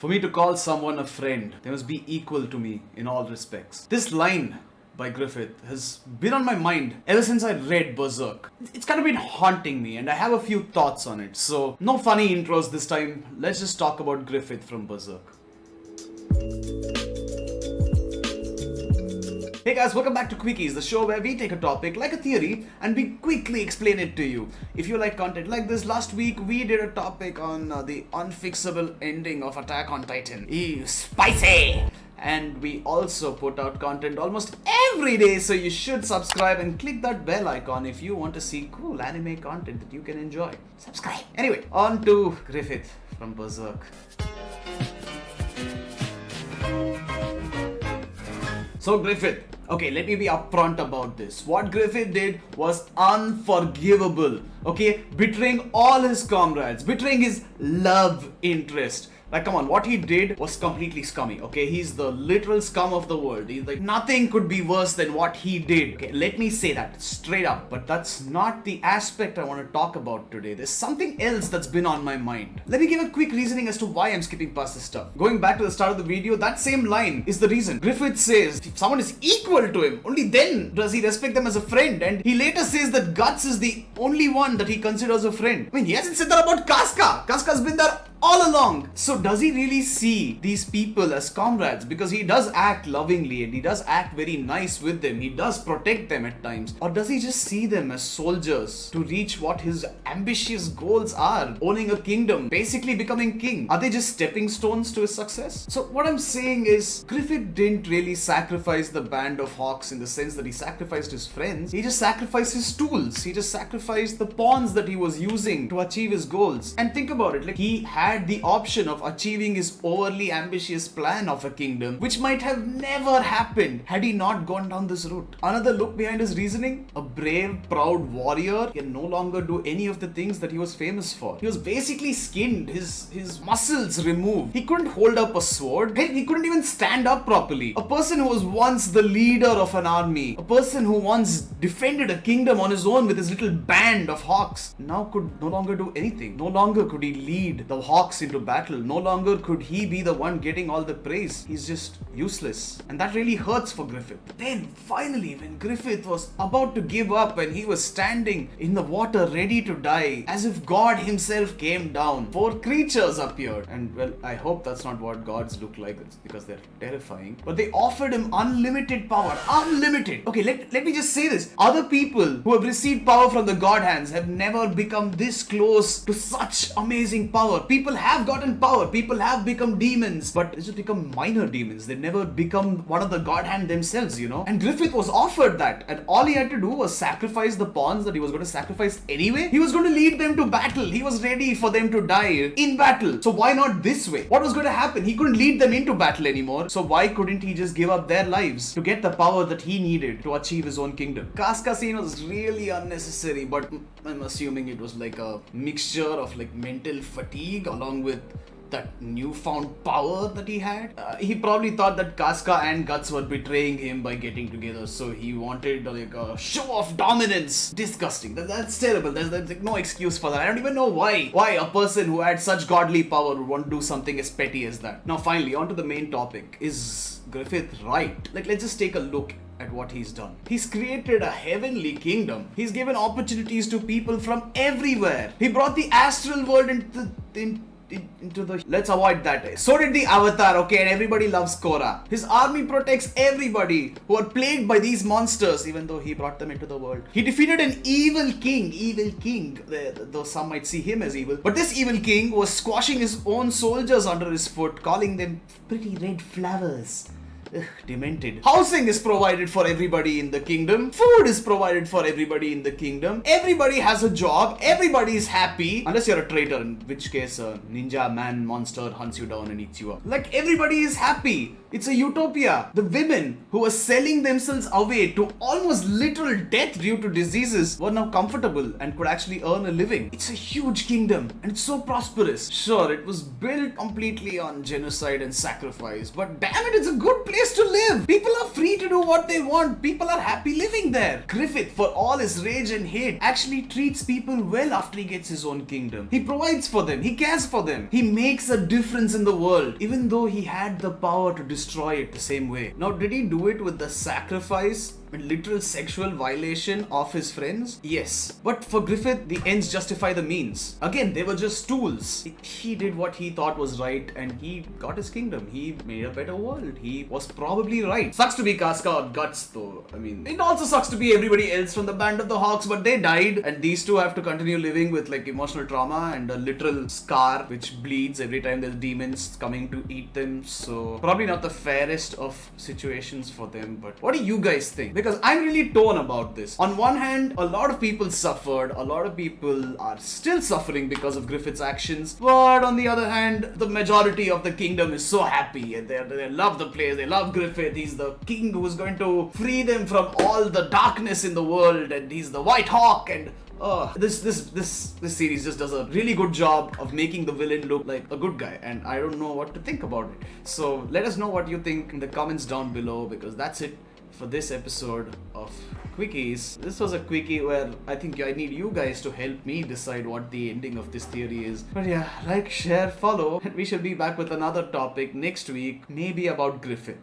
For me to call someone a friend, they must be equal to me in all respects. This line by Griffith has been on my mind ever since I read Berserk. It's kind of been haunting me and I have a few thoughts on it. So, no funny intros this time. Let's just talk about Griffith from Berserk. Hey guys, welcome back to Quickies, the show where we take a topic like a theory and we quickly explain it to you. If you like content like this, last week we did a topic on the unfixable ending of Attack on Titan. Ew, spicy! And we also put out content almost every day, so you should subscribe and click that bell icon if you want to see cool anime content that you can enjoy. Subscribe! Anyway, on to Griffith from Berserk. So Griffith, okay, let me be upfront about this. What Griffith did was unforgivable, okay? Betraying all his comrades, betraying his love interest. Like, come on, what he did was completely scummy, okay? He's the literal scum of the world. He's like, nothing could be worse than what he did. Okay, let me say that straight up, but that's not the aspect I want to talk about today. There's something else that's been on my mind. Let me give a quick reasoning as to why I'm skipping past this stuff. Going back to the start of the video, that same line is the reason. Griffith says, if someone is equal to him, only then does he respect them as a friend. And he later says that Guts is the only one that he considers a friend. I mean, he hasn't said that about Casca. Casca's been there all along. So does he really see these people as comrades? Because he does act lovingly and he does act very nice with them. He does protect them at times. Or does he just see them as soldiers to reach what his ambitious goals are? Owning a kingdom, basically becoming king. Are they just stepping stones to his success? So what I'm saying is, Griffith didn't really sacrifice the band of Hawks in the sense that he sacrificed his friends. He just sacrificed his tools. He just sacrificed the pawns that he was using to achieve his goals. And think about it, like he had the option of achieving his overly ambitious plan of a kingdom, which might have never happened had he not gone down this route. Another look behind his reasoning, a brave, proud warrior can no longer do any of the things that he was famous for. He was basically skinned, his muscles removed. He couldn't hold up a sword. Heck, he couldn't even stand up properly. A person who was once the leader of an army, a person who once defended a kingdom on his own with his little band of hawks, now could no longer do anything. No longer could he lead the hawks into battle. No longer could he be the one getting all the praise. He's just useless. And that really hurts for Griffith. Then finally, when Griffith was about to give up and he was standing in the water ready to die, as if God himself came down, 4 creatures appeared. And well, I hope that's not what gods look like. It's because they're terrifying. But they offered him unlimited power. Unlimited. Okay, let me just say this. Other people who have received power from the god hands have never become this close to such amazing power. People have gotten power, people have become demons, but they just become minor demons. They never become one of the god hand themselves, you know. And Griffith was offered that, and all he had to do was sacrifice the pawns that he was going to sacrifice anyway. He was going to lead them to battle. He was ready for them to die in battle. So why not this way? What was going to happen? He couldn't lead them into battle anymore. So why couldn't he just give up their lives to get the power that he needed to achieve his own kingdom? Casca scene was really unnecessary, but I'm assuming it was like a mixture of like mental fatigue along with that newfound power that he had. He probably thought that Casca and Guts were betraying him by getting together, so he wanted like a show of dominance. Disgusting. That's terrible. There's like no excuse for that. I don't even know why a person who had such godly power would want to do something as petty as that. Now finally, on to the main topic. Is Griffith right? Like, let's just take a look at what he's done. He's created a heavenly kingdom. He's given opportunities to people from everywhere. He brought the astral world into the let's avoid that. So did the Avatar, okay, and everybody loves Korra. His army protects everybody who are plagued by these monsters, even though he brought them into the world. He defeated an evil king, though some might see him as evil. But this evil king was squashing his own soldiers under his foot, calling them pretty red flowers. Ugh, demented. Housing is provided for everybody in the kingdom. Food is provided for everybody in the kingdom. Everybody has a job. Everybody is happy. Unless you're a traitor, in which case a ninja man monster hunts you down and eats you up. Like, everybody is happy. It's a utopia. The women who were selling themselves away to almost literal death due to diseases were now comfortable and could actually earn a living. It's a huge kingdom and it's so prosperous. Sure, it was built completely on genocide and sacrifice, but damn it, it's a good place place to live. People are free to do what they want. People are happy living there. Griffith, for all his rage and hate, actually treats people well after he gets his own kingdom. He provides for them. He cares for them. He makes a difference in the world, even though he had the power to destroy it the same way. Now, did he do it with the sacrifice and literal sexual violation of his friends? Yes. But for Griffith, the ends justify the means. Again, they were just tools. He did what he thought was right and he got his kingdom. He made a better world. He was probably right. Sucks to be Casca or Guts though. I mean, it also sucks to be everybody else from the Band of the Hawks, but they died and these two have to continue living with like emotional trauma and a literal scar which bleeds every time there's demons coming to eat them. So probably not the fairest of situations for them. But what do you guys think? Because I'm really torn about this. On one hand, a lot of people suffered, a lot of people are still suffering because of Griffith's actions, but on the other hand, the majority of the kingdom is so happy and they love the place, they love Griffith. He's the king who's going to free them from all the darkness in the world, and he's the White Hawk. And this series just does a really good job of making the villain look like a good guy, and I don't know what to think about it. So let us know what you think in the comments down below, because that's it for this episode of Quickies. This was a quickie where I think I need you guys to help me decide what the ending of this theory is. But yeah, like, share, follow, and we shall be back with another topic next week, maybe about Griffith.